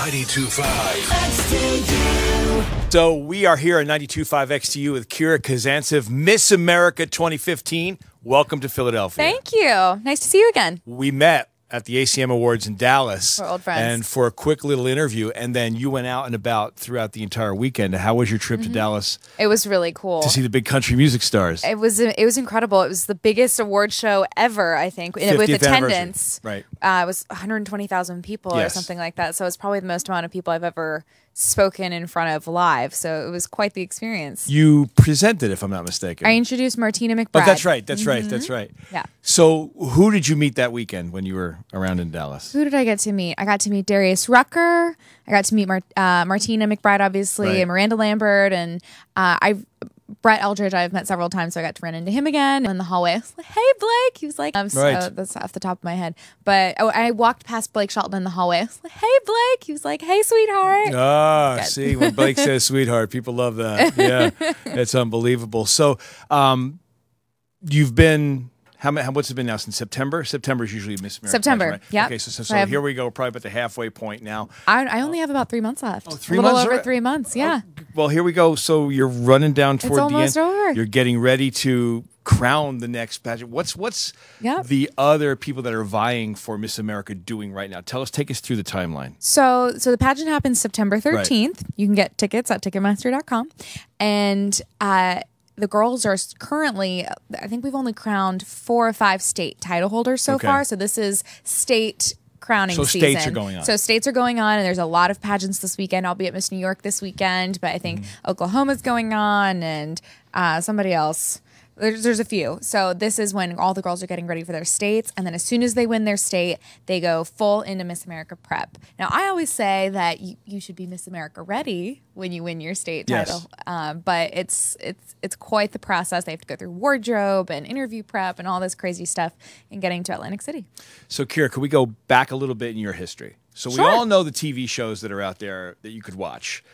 92.5 So we are here at 92.5 XTU with Kira Kazantsev, Miss America 2015. Welcome to Philadelphia. Thank you. Nice to see you again. We met at the ACM Awards in Dallas. We're old friends. And for a quick little interview, and then you went out and about throughout the entire weekend. How was your trip to Dallas? It was really cool. To see the big country music stars. It was incredible. It was the biggest award show ever, I think, with attendance. Right. It was 120,000 people or something like that. So it's probably the most amount of people I've ever spoken in front of live. So it was quite the experience. You presented, if I'm not mistaken. I introduced Martina McBride. Oh, that's right. That's right. That's right. Yeah. So who did you meet that weekend when you were around in Dallas? Who did I get to meet? I got to meet Darius Rucker. I got to meet Martina McBride, obviously, and Miranda Lambert, and Brett Eldridge I've met several times, so I got to run into him again in the hallway. I was like, hey, Blake. He was like, so that's off the top of my head. But I walked past Blake Shelton in the hallway. I was like, hey, Blake. He was like, hey, sweetheart. Ah, see, when Blake says sweetheart, people love that. Yeah, it's unbelievable. So you've been... What's it been now, since September? September is usually Miss America. September, right? yeah. Okay, so here we go. We're probably at the halfway point now. I only have about 3 months left. Oh, 3 months? A months? little over 3 months, yeah. Well, here we go. So you're running down toward the end. It's almost over. You're getting ready to crown the next pageant. What's the other people that are vying for Miss America doing right now? Take us through the timeline. So the pageant happens September 13th. Right. You can get tickets at Ticketmaster.com. And the girls are currently, I think we've only crowned 4 or 5 state title holders so far. So this is state crowning season. So states are going on. So states are going on, and there's a lot of pageants this weekend. I'll be at Miss New York this weekend, but I think Oklahoma's going on, and somebody else. There's a few. So this is when all the girls are getting ready for their states, and then as soon as they win their state, they go full into Miss America prep. Now, I always say that you should be Miss America ready when you win your state title, but it's quite the process. They have to go through wardrobe and interview prep and all this crazy stuff in getting to Atlantic City. So, Kira, could we go back a little bit in your history? So we all know the TV shows that are out there that you could watch,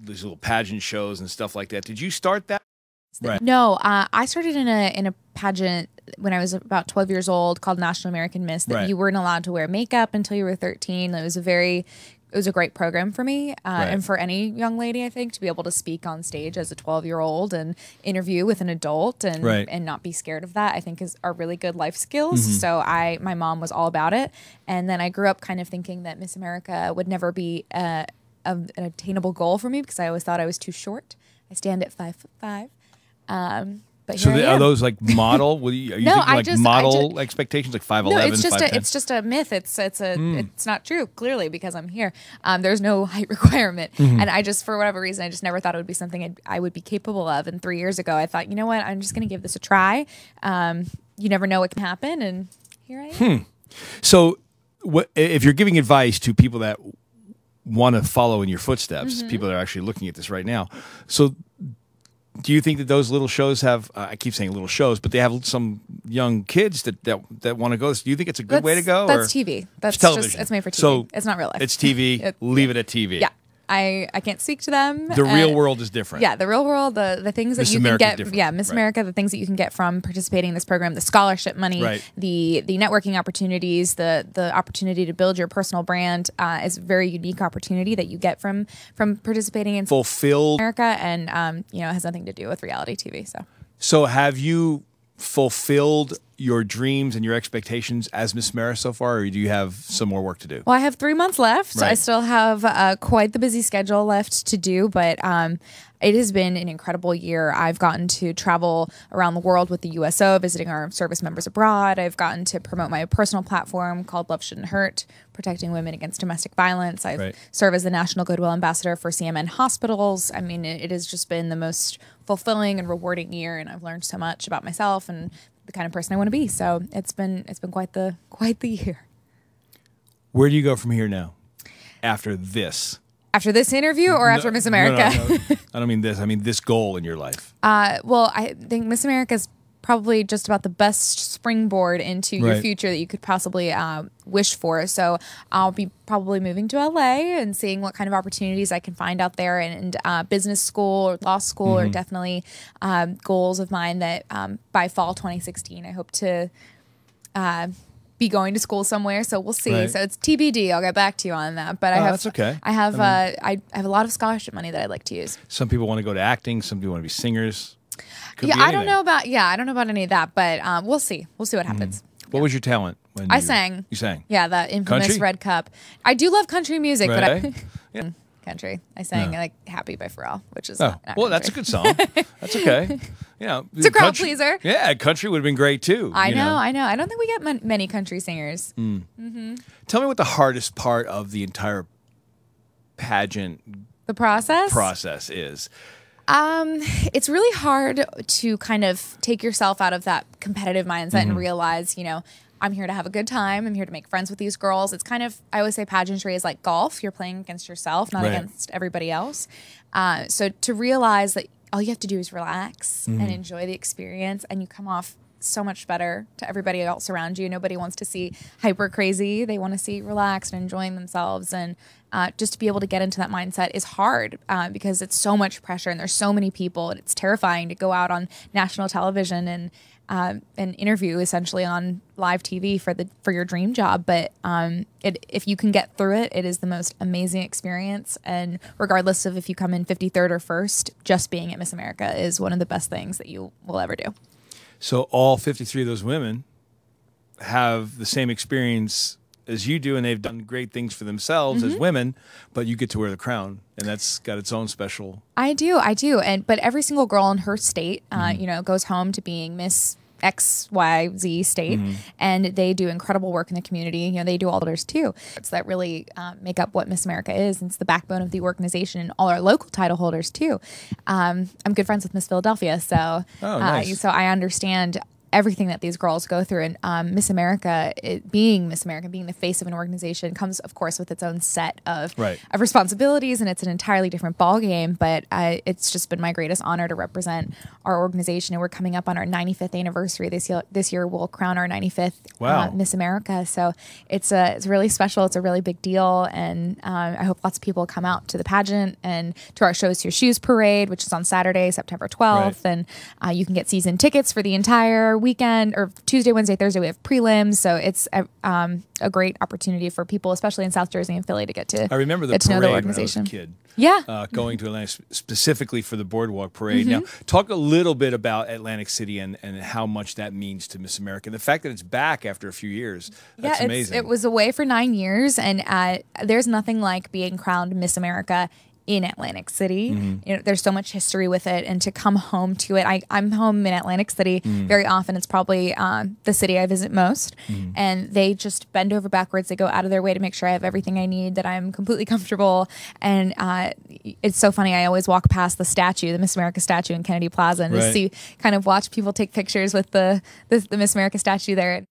these little pageant shows and stuff like that. Did you start that? Right. No, I started in a pageant when I was about 12 years old called National American Miss that you weren't allowed to wear makeup until you were 13. It was a great program for me and for any young lady, I think, to be able to speak on stage as a 12-year-old and interview with an adult and not be scared of that, I think are really good life skills. So my mom was all about it. And then I grew up kind of thinking that Miss America would never be an attainable goal for me because I always thought I was too short. I stand at 5'5". But so are those like model? Are you thinking like model expectations, like 5'11"? No, it's just a myth. It's not true. Clearly, because I'm here, there's no height requirement, and I just, for whatever reason, I just never thought it would be something I would be capable of. And 3 years ago, I thought, you know what, I'm just going to give this a try. You never know what can happen, and here I am. So, if you're giving advice to people that want to follow in your footsteps, people that are actually looking at this right now, so. Do you think that those little shows have, I keep saying little shows, but they have some young kids that want to go? Do you think it's a good way to go? That's TV. That's television. It's made for TV. So it's not real life. It's TV. Leave it at TV. Yeah. I can't speak to them. The real world is different. Yeah, the real world, the things that you can get. Yeah, Miss America, the things that you can get from participating in this program, the scholarship money, the networking opportunities, the opportunity to build your personal brand is a very unique opportunity that you get from participating in Fulfilled America, and it has nothing to do with reality TV. So have you fulfilled your dreams and your expectations as Miss America so far, or do you have some more work to do? Well, I have 3 months left. I still have quite the busy schedule left to do, but it has been an incredible year. I've gotten to travel around the world with the USO, visiting our service members abroad. I've gotten to promote my personal platform called Love Shouldn't Hurt, protecting women against domestic violence. I've served as the National Goodwill Ambassador for CMN Hospitals. I mean, it has just been the most fulfilling and rewarding year, and I've learned so much about myself and the kind of person I want to be. So it's been quite the year. Where do you go from here now? After this? After this interview or after Miss America? No. I don't mean this. I mean this goal in your life. Well, I think Miss America is probably just about the best springboard into your future that you could possibly wish for. So I'll be probably moving to LA and seeing what kind of opportunities I can find out there, and business school or law school are definitely goals of mine that by fall 2016 I hope to be going to school somewhere, so we'll see. Right. So it's TBD. I'll get back to you on that. But that's okay. I have I have a lot of scholarship money that I'd like to use. Some people want to go to acting. Some people want to be singers. Could Yeah, be I don't anything. know about I don't know about any of that, but we'll see. We'll see what happens. What was your talent? When I sang. You sang? Yeah, that infamous Country? Red Cup. I do love country music, Right. but Yeah. country. I sang like "Happy" by Pharrell, which is Oh, not well, that's a country. good song. That's okay. It's a crowd pleaser. Yeah, country would have been great too. I know. I don't think we get many country singers. Tell me what the hardest part of the entire pageant The process. is. It's really hard to kind of take yourself out of that competitive mindset and realize, I'm here to have a good time. I'm here to make friends with these girls. It's kind of, I always say pageantry is like golf. You're playing against yourself, not Right. against everybody else. So to realize that all you have to do is relax and enjoy the experience, and you come off so much better to everybody else around you. Nobody wants to see hyper crazy. They want to see relaxed and enjoying themselves. And just to be able to get into that mindset is hard because it's so much pressure and there's so many people, and it's terrifying to go out on national television and interview essentially on live TV for your dream job. But if you can get through it, it is the most amazing experience. And regardless of if you come in 53rd or first, just being at Miss America is one of the best things that you will ever do. So all 53 of those women have the same experience as you do, and they've done great things for themselves as women, but you get to wear the crown, and that's got its own special. I do. But every single girl in her state, goes home to being Miss XYZ state, and they do incredible work in the community. They do all others too. It's that really make up what Miss America is. And it's the backbone of the organization, and all our local title holders too. I'm good friends with Miss Philadelphia, so nice. so I understand everything that these girls go through. And Miss America, being Miss America, being the face of an organization, comes, of course, with its own set of responsibilities, and it's an entirely different ballgame. But it's just been my greatest honor to represent our organization, and we're coming up on our 95th anniversary this year. This year we'll crown our 95th Miss America. So it's really special. It's a really big deal, and I hope lots of people come out to the pageant and to our Shows Your Shoes parade, which is on Saturday, September 12th, and you can get season tickets for the entire weekend, or Tuesday, Wednesday, Thursday. We have prelims, so it's a great opportunity for people, especially in South Jersey and Philly, to get to. I remember the get to know parade the when I was organization. a kid. Yeah, Going to Atlanta specifically for the Boardwalk Parade. Now, talk a little bit about Atlantic City and how much that means to Miss America. The fact that it's back after a few years, that's amazing. It was away for 9 years, and there's nothing like being crowned Miss America in Atlantic City. There's so much history with it, and to come home to it. I'm home in Atlantic City very often. It's probably the city I visit most, and they just bend over backwards. They go out of their way to make sure I have everything I need, that I'm completely comfortable. And it's so funny. I always walk past the statue, the Miss America statue in Kennedy Plaza, and just watch people take pictures with the Miss America statue there.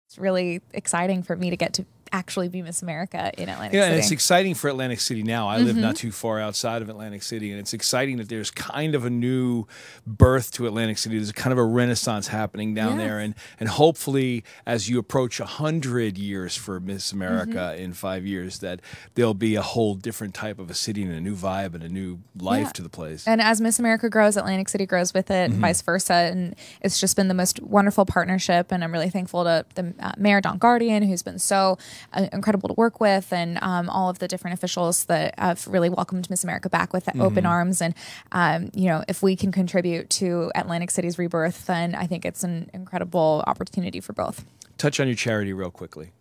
It's really exciting for me to get to actually be Miss America in Atlantic City. Yeah, and it's exciting for Atlantic City now. I live not too far outside of Atlantic City, and it's exciting that there's kind of a new birth to Atlantic City. There's kind of a renaissance happening down there, and hopefully as you approach 100 years for Miss America in 5 years, that there'll be a whole different type of a city and a new vibe and a new life to the place. And as Miss America grows, Atlantic City grows with it, and vice versa. And it's just been the most wonderful partnership, and I'm really thankful to the Mayor Don Guardian, who's been so incredible to work with, and all of the different officials that have really welcomed Miss America back with open arms. And if we can contribute to Atlantic City's rebirth, then I think it's an incredible opportunity for both. Touch on your charity real quickly.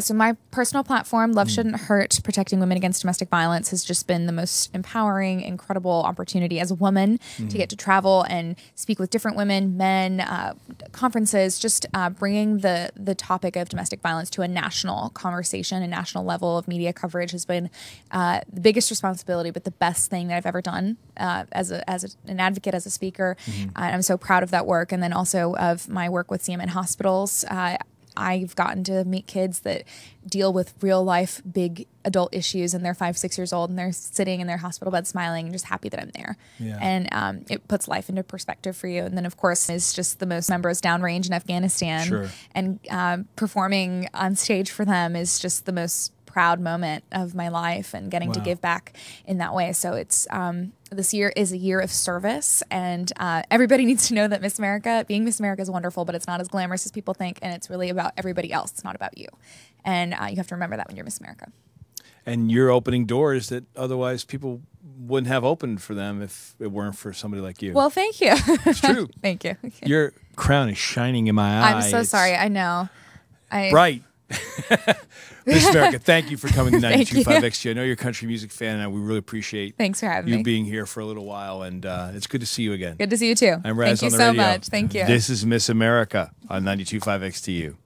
So my personal platform, Love Shouldn't Hurt, Protecting Women Against Domestic Violence, has just been the most empowering, incredible opportunity as a woman to get to travel and speak with different women, men, conferences, just bringing the topic of domestic violence to a national conversation, a national level of media coverage has been the biggest responsibility, but the best thing that I've ever done as an advocate, as a speaker. I'm so proud of that work, and then also of my work with CMN hospitals. I've gotten to meet kids that deal with real life big adult issues, and they're 5, 6 years old, and they're sitting in their hospital bed smiling and just happy that I'm there. And it puts life into perspective for you. And then of course is just the most members downrange in Afghanistan, and performing on stage for them is just the most proud moment of my life and getting to give back in that way. So it's this year is a year of service, and everybody needs to know that being Miss America is wonderful, but it's not as glamorous as people think, and it's really about everybody else. It's not about you. And you have to remember that when you're Miss America. And you're opening doors that otherwise people wouldn't have opened for them if it weren't for somebody like you. Well, thank you. It's true. Thank you. Your crown is shining in my eye. I'm so sorry. I know. Bright. Miss America, thank you for coming to 92.5 XG. I know you're a country music fan, and we really appreciate Thanks for having me. You being here for a little while, and it's good to see you again. Good to see you too. I'm Razz Thank on you the so radio. much. Thank you. This is Miss America on 92.5 XTU.